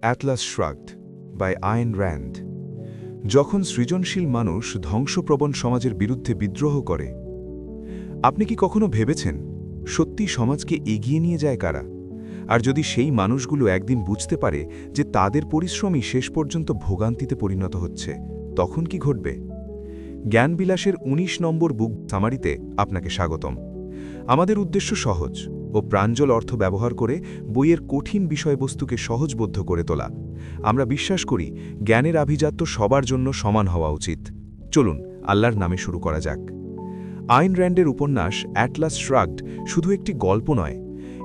Atlas শ্রাগড by আইন RAND. যখন সৃজনশীল মানুষ ধ্বংসপ্রবণ সমাজের বিরুদ্ধে বিদ্রোহ করে, আপনি কি কখনো ভেবেছেন সত্যি সমাজকে এগিয়ে নিয়ে যায় কারা? আর যদি সেই মানুষগুলো একদিন বুঝতে পারে যে তাদের পরিশ্রমই শেষ পর্যন্ত ভোগান্তিতে পরিণত হচ্ছে, তখন কি ঘটবে? জ্ঞানবিলাসের ১৯ নম্বর বুক সামারিতে আপনাকে স্বাগতম। আমাদের উদ্দেশ্য সহজ ও প্রাঞ্জল অর্থ ব্যবহার করে বইয়ের কঠিন বিষয়বস্তুকে সহজবোধ্য করে তোলা। আমরা বিশ্বাস করি জ্ঞানের আভিজাত্য সবার জন্য সমান হওয়া উচিত। চলুন আল্লাহর নামে শুরু করা যাক। আইন র্যান্ডের উপন্যাস অ্যাটলাস শ্রাগড শুধু একটি গল্প নয়,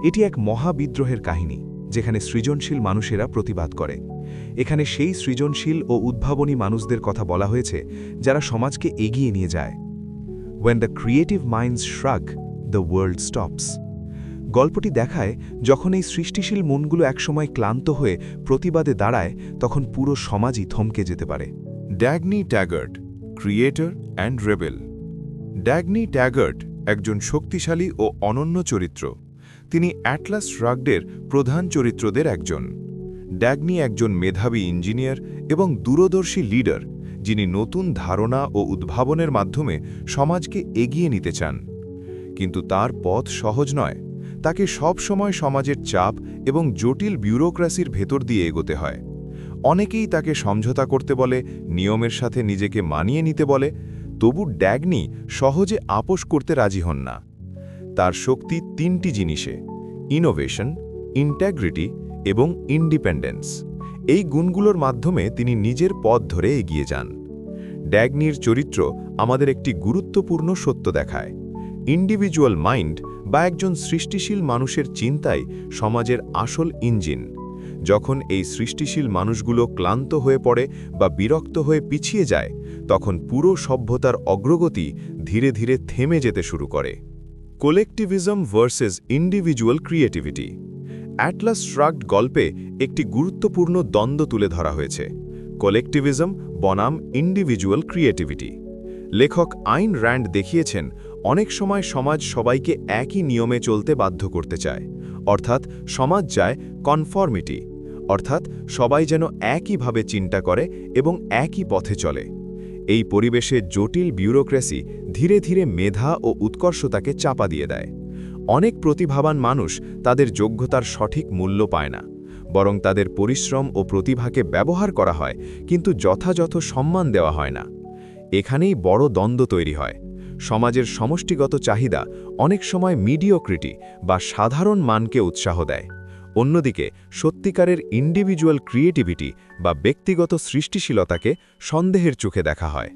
এটি এক মহাবিদ্রোহের কাহিনী, যেখানে সৃজনশীল মানুষেরা প্রতিবাদ করে। এখানে সেই সৃজনশীল ও উদ্ভাবনী মানুষদের কথা বলা হয়েছে যারা সমাজকে এগিয়ে নিয়ে যায়। When the creative minds shrug, the world stops. গল্পটি দেখায় যখন এই সৃষ্টিশীল মনগুলো একসময় ক্লান্ত হয়ে প্রতিবাদে দাঁড়ায়, তখন পুরো সমাজই থমকে যেতে পারে। ড্যাগনি ট্যাগার্ট, ক্রিয়েটর অ্যান্ড রেবেল। ড্যাগনি ট্যাগার্ট একজন শক্তিশালী ও অনন্য চরিত্র। তিনি অ্যাটলাস শ্রাগডের প্রধান চরিত্রদের একজন। ড্যাগনি একজন মেধাবী ইঞ্জিনিয়ার এবং দূরদর্শী লিডার, যিনি নতুন ধারণা ও উদ্ভাবনের মাধ্যমে সমাজকে এগিয়ে নিতে চান। কিন্তু তার পথ সহজ নয়। তাকে সব সময় সমাজের চাপ এবং জটিল বিউরোক্রাসির ভেতর দিয়ে এগোতে হয়। অনেকেই তাকে সমঝোতা করতে বলে, নিয়মের সাথে নিজেকে মানিয়ে নিতে বলে, তবু ড্যাগনি সহজে আপোষ করতে রাজি হন না। তার শক্তি ৩টি জিনিসে: ইনোভেশন, ইন্টিগ্রিটি এবং ইন্ডিপেন্ডেন্স। এই গুণগুলোর মাধ্যমে তিনি নিজের পথ ধরে এগিয়ে যান। ড্যাগনির চরিত্র আমাদের একটি গুরুত্বপূর্ণ সত্য দেখায়। ইন্ডিভিজুয়াল মাইন্ড বা একজন সৃষ্টিশীল মানুষের চিন্তাই সমাজের আসল ইঞ্জিন। যখন এই সৃষ্টিশীল মানুষগুলো ক্লান্ত হয়ে পড়ে বা বিরক্ত হয়ে পিছিয়ে যায়, তখন পুরো সভ্যতার অগ্রগতি ধীরে ধীরে থেমে যেতে শুরু করে। কোলেকটিভিজম ভার্সেস ইন্ডিভিজুয়াল ক্রিয়েটিভিটি। অ্যাটলাস শ্রাগড গল্পে একটি গুরুত্বপূর্ণ দ্বন্দ্ব তুলে ধরা হয়েছে: কোলেকটিভিজম বনাম ইন্ডিভিজুয়াল ক্রিয়েটিভিটি। লেখক আইন র্যান্ড দেখিয়েছেন অনেক সময় সমাজ সবাইকে একই নিয়মে চলতে বাধ্য করতে চায়, অর্থাৎ সমাজ চায় কনফর্মিটি, অর্থাৎ সবাই যেন একইভাবে চিন্তা করে এবং একই পথে চলে। এই পরিবেশে জটিল বিউরোক্রেসি ধীরে ধীরে মেধা ও উৎকর্ষতাকে চাপা দিয়ে দেয়। অনেক প্রতিভাবান মানুষ তাদের যোগ্যতার সঠিক মূল্য পায় না, বরং তাদের পরিশ্রম ও প্রতিভাকে ব্যবহার করা হয়, কিন্তু যথাযথ সম্মান দেওয়া হয় না। এখানেই বড় দ্বন্দ্ব তৈরি হয়। সমাজের সমষ্টিগত চাহিদা অনেক সময় মিডিওক্রিটি বা সাধারণ মানকে উৎসাহ দেয়। অন্যদিকে সত্যিকারের ইন্ডিভিজুয়াল ক্রিয়েটিভিটি বা ব্যক্তিগত সৃষ্টিশীলতাকে সন্দেহের চোখে দেখা হয়।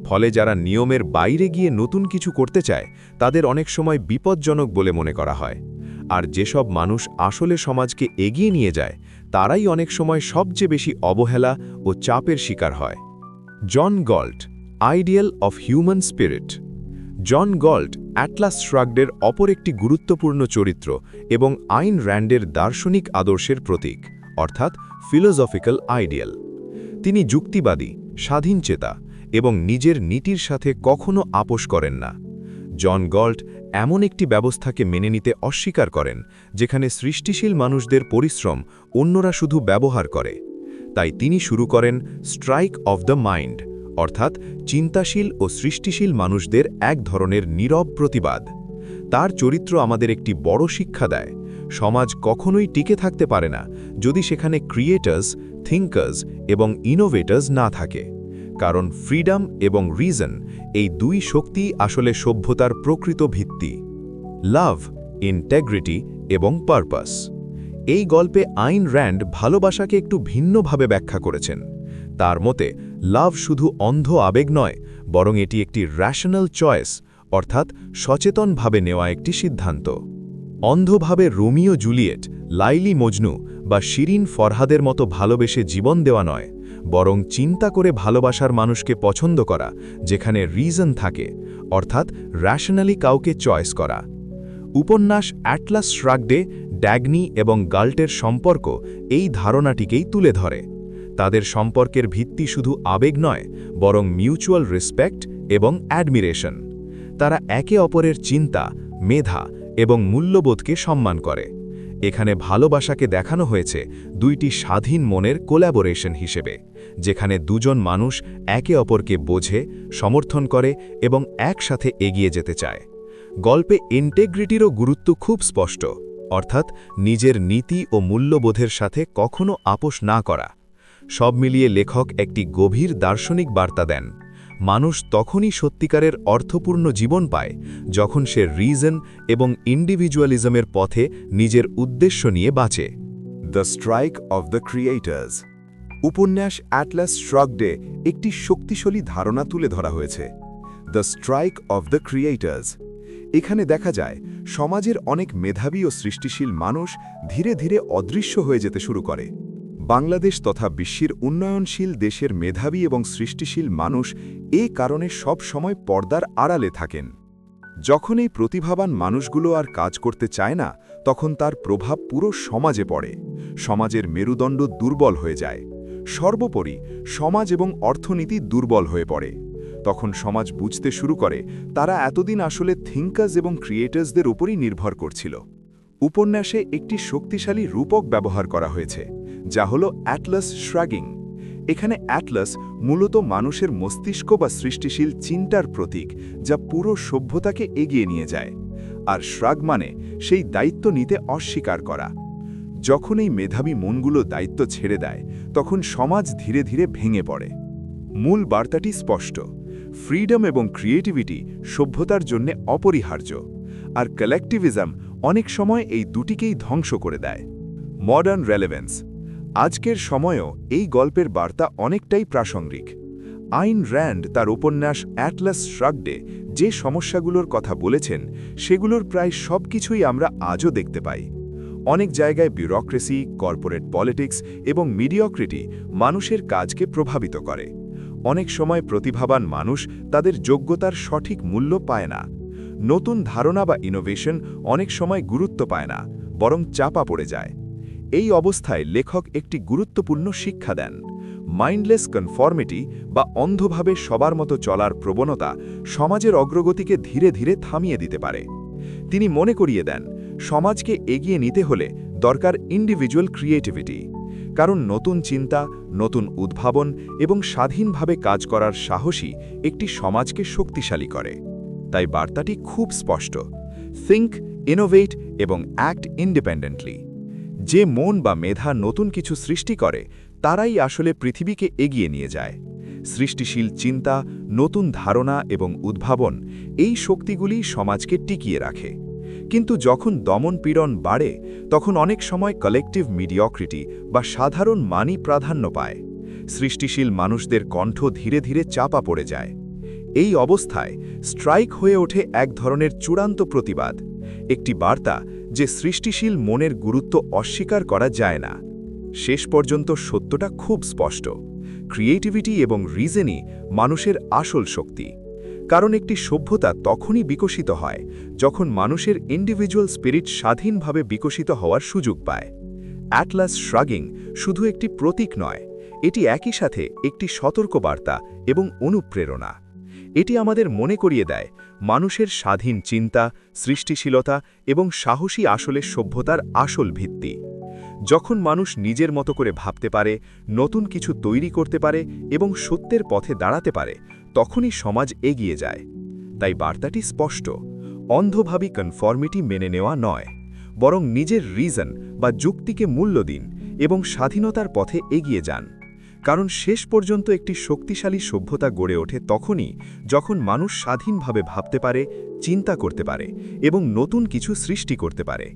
ফলে যারা নিয়মের বাইরে গিয়ে নতুন কিছু করতে চায়, তাদের অনেক সময় বিপজ্জনক বলে মনে করা হয়। আর যেসব মানুষ আসলে সমাজকে এগিয়ে নিয়ে যায়, তারাই অনেক সময় সবচেয়ে বেশি অবহেলা ও চাপের শিকার হয়। John Galt, ideal of human spirit. John Galt Atlas শ্রাগডের অপর একটি গুরুত্বপূর্ণ চরিত্র এবং আইন র্যান্ডের দার্শনিক আদর্শের প্রতীক, অর্থাৎ ফিলোসফিক্যাল আইডিয়াল। তিনি যুক্তিবাদী, স্বাধীনচেতা এবং নিজের নীতির সাথে কখনো আপোষ করেন না। জন গল্ট এমন একটি ব্যবস্থাকে মেনে নিতে অস্বীকার করেন যেখানে সৃষ্টিশীল মানুষদের পরিশ্রম অন্যরা শুধু ব্যবহার করে। তাই তিনি শুরু করেন স্ট্রাইক অফ দ্য মাইন্ড, অর্থাৎ চিন্তাশীল ও সৃষ্টিশীল মানুষদের এক ধরনের নীরব প্রতিবাদ। তার চরিত্র আমাদের একটি বড় শিক্ষা দেয়: সমাজ কখনোই টিকে থাকতে পারে না যদি সেখানে ক্রিয়েটার্স, থিঙ্কার্স এবং ইনোভেটার্স না থাকে। কারণ ফ্রিডম এবং রিজন, এই দুই শক্তি আসলে সভ্যতার প্রকৃত ভিত্তি। লাভ, ইন্টিগ্রিটি এবং পারপাস। এই গল্পে আইন র্যান্ড ভালোবাসাকে একটু ভিন্নভাবে ব্যাখ্যা করেছেন। তার মতে লাভ শুধু অন্ধ আবেগ নয়, বরং এটি একটি র্যাশনাল চয়েস, অর্থাৎ সচেতনভাবে নেওয়া একটি সিদ্ধান্ত। অন্ধভাবে রোমিও জুলিয়েট, লাইলি মজনু বা শিরিন ফরহাদের মতো ভালোবেসে জীবন দেওয়া নয়, বরং চিন্তা করে ভালোবাসার মানুষকে পছন্দ করা, যেখানে রিজন থাকে, অর্থাৎ র্যাশনালি কাউকে চয়েস করা। উপন্যাস অ্যাটলাস শ্রাগডে ড্যাগনি এবং গাল্টের সম্পর্ক এই ধারণাটিকেই তুলে ধরে। তাদের সম্পর্কের ভিত্তি শুধু আবেগ নয়, বরং মিউচুয়াল রেসপেক্ট এবং অ্যাডমিরেশন। তারা একে অপরের চিন্তা, মেধা এবং মূল্যবোধকে সম্মান করে। এখানে ভালোবাসাকে দেখানো হয়েছে দুইটি স্বাধীন মনের কোল্যাবোরেশন হিসেবে, যেখানে দুজন মানুষ একে অপরকে বোঝে, সমর্থন করে এবং একসাথে এগিয়ে যেতে চায়। গল্পে ইন্টেগ্রিটিরও গুরুত্ব খুব স্পষ্ট, অর্থাৎ নিজের নীতি ও মূল্যবোধের সাথে কখনো আপোষ না করা। সব মিলিয়ে লেখক একটি গভীর দার্শনিক বার্তা দেন। মানুষ তখনই সত্যিকারের অর্থপূর্ণ জীবন পায় যখন সে রিজন এবং ইন্ডিভিজুয়ালিজমের পথে নিজের উদ্দেশ্য নিয়ে বাঁচে। The strike of the creators উপন্যাস অ্যাটলাস শ্রাগডে একটি শক্তিশালী ধারণা তুলে ধরা হয়েছে। The strike of the creators এখানে দেখা যায় সমাজের অনেক মেধাবী ও সৃষ্টিশীল মানুষ ধীরে ধীরে অদৃশ্য হয়ে যেতে শুরু করে। বাংলাদেশ তথা বিশ্বের উন্নয়নশীল দেশের মেধাবী এবং সৃষ্টিশীল মানুষ এই কারণে সব সময় পর্দার আড়ালে থাকেন। যখন এই প্রতিভাবান মানুষগুলো আর কাজ করতে চায় না, তখন তার প্রভাব পুরো সমাজে পড়ে। সমাজের মেরুদণ্ড দুর্বল হয়ে যায়। সর্বোপরি সমাজ এবং অর্থনীতি দুর্বল হয়ে পড়ে। তখন সমাজ বুঝতে শুরু করে তারা এতদিন আসলে থিঙ্কার্স এবং ক্রিয়েটার্সদের উপরই নির্ভর করছিল। উপন্যাসে একটি শক্তিশালী রূপক ব্যবহার করা হয়েছে, যা হল অ্যাটলাস শ্রাগিং। এখানে অ্যাটলাস মূলত মানুষের মস্তিষ্ক বা সৃষ্টিশীল চিন্তার প্রতীক, যা পুরো সভ্যতাকে এগিয়ে নিয়ে যায়। আর শ্রাগ মানে সেই দায়িত্ব নিতে অস্বীকার করা। যখন এই মেধাবী মনগুলো দায়িত্ব ছেড়ে দেয়, তখন সমাজ ধীরে ধীরে ভেঙে পড়ে। মূল বার্তাটি স্পষ্ট: ফ্রিডম এবং ক্রিয়েটিভিটি সভ্যতার জন্য অপরিহার্য, আর কালেকটিভিজম অনেক সময় এই দুটিকেই ধ্বংস করে দেয়। মডার্ন রেলেভেন্স আজকের সময়েও এই গল্পের বার্তা অনেকটাই প্রাসঙ্গিক। আইন র্যান্ড তার উপন্যাস অ্যাটলাস শ্রাগডে যে সমস্যাগুলোর কথা বলেছেন, সেগুলোর প্রায় সব কিছুই আমরা আজও দেখতে পাই। অনেক জায়গায় বিউরোক্রেসি, কর্পোরেট পলিটিক্স এবং মিডিওক্রিটি মানুষের কাজকে প্রভাবিত করে। অনেক সময় প্রতিভাবান মানুষ তাদের যোগ্যতার সঠিক মূল্য পায় না। নতুন ধারণা বা ইনোভেশন অনেক সময় গুরুত্ব পায় না, বরং চাপা পড়ে যায়। এই অবস্থায় লেখক একটি গুরুত্বপূর্ণ শিক্ষা দেন। মাইন্ডলেস কনফর্মিটি বা অন্ধভাবে সবার মতো চলার প্রবণতা সমাজের অগ্রগতিকে ধীরে ধীরে থামিয়ে দিতে পারে। তিনি মনে করিয়ে দেন, সমাজকে এগিয়ে নিতে হলে দরকার ইন্ডিভিজুয়াল ক্রিয়েটিভিটি, কারণ নতুন চিন্তা, নতুন উদ্ভাবন এবং স্বাধীনভাবে কাজ করার সাহসী একটি সমাজকে শক্তিশালী করে। তাই বার্তাটি খুব স্পষ্ট: থিঙ্ক, ইনোভেট এবং অ্যাক্ট ইন্ডিপেন্ডেন্টলি। যে মন বা মেধা নতুন কিছু সৃষ্টি করে, তারাই আসলে পৃথিবীকে এগিয়ে নিয়ে যায়। সৃষ্টিশীল চিন্তা, নতুন ধারণা এবং উদ্ভাবন, এই শক্তিগুলি সমাজকে টিকিয়ে রাখে। কিন্তু যখন দমন-পীড়ন বাড়ে, তখন অনেক সময় কালেকটিভ মিডিওক্রিটি বা সাধারণ মানই প্রাধান্য পায়। সৃষ্টিশীল মানুষদের কণ্ঠ ধীরে ধীরে চাপা পড়ে যায়। এই অবস্থায় স্ট্রাইক হয়ে ওঠে এক ধরনের চূড়ান্ত প্রতিবাদ, একটি বার্তা যে সৃষ্টিশীল মনের গুরুত্ব অস্বীকার করা যায় না। শেষ পর্যন্ত সত্যটা খুব স্পষ্ট: ক্রিয়েটিভিটি এবং রিজনই মানুষের আসল শক্তি। কারণ একটি সভ্যতা তখনই বিকশিত হয় যখন মানুষের ইন্ডিভিজুয়াল স্পিরিট স্বাধীনভাবে বিকশিত হওয়ার সুযোগ পায়। অ্যাটলাস শ্রাগিং শুধু একটি প্রতীক নয়, এটি একই সাথে একটি সতর্কবার্তা এবং অনুপ্রেরণা। এটি আমাদের মনে করিয়ে দেয়, মানুষের স্বাধীন চিন্তা, সৃষ্টিশীলতা এবং সাহসী আসলে সভ্যতার আসল ভিত্তি। যখন মানুষ নিজের মতো করে ভাবতে পারে, নতুন কিছু তৈরি করতে পারে এবং সত্যের পথে দাঁড়াতে পারে, তখনই সমাজ এগিয়ে যায়। তাই বার্তাটি স্পষ্ট: অন্ধভাবে কনফর্মিটি মেনে নেওয়া নয়, বরং নিজের রিজন বা যুক্তিকে মূল্য দিন এবং স্বাধীনতার পথে এগিয়ে যান। কারণ শেষ পর্যন্ত একটি শক্তিশালী সভ্যতা গড়ে ওঠে তখনই যখন মানুষ স্বাধীনভাবে ভাবতে পারে, চিন্তা করতে পারে এবং নতুন কিছু সৃষ্টি করতে পারে।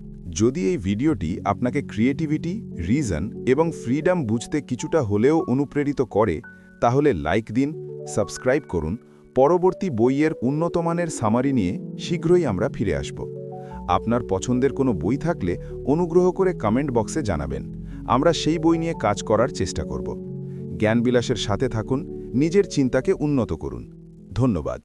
যদি এই ভিডিওটি আপনাকে ক্রিয়েটিভিটি, রিজন এবং ফ্রিডম বুঝতে কিছুটা হলেও অনুপ্রেরিত করে, তাহলে লাইক দিন, সাবস্ক্রাইব করুন। পরবর্তী বইয়ের উন্নতমানের সামারি নিয়ে শীঘ্রই আমরা ফিরে আসব। আপনার পছন্দের কোনো বই থাকলে অনুগ্রহ করে কমেন্ট বক্সে জানাবেন। আমরা সেই বই নিয়ে কাজ করার চেষ্টা করব। জ্ঞানবিলাসের সাথে থাকুন, নিজের চিন্তাকে উন্নত করুন। ধন্যবাদ।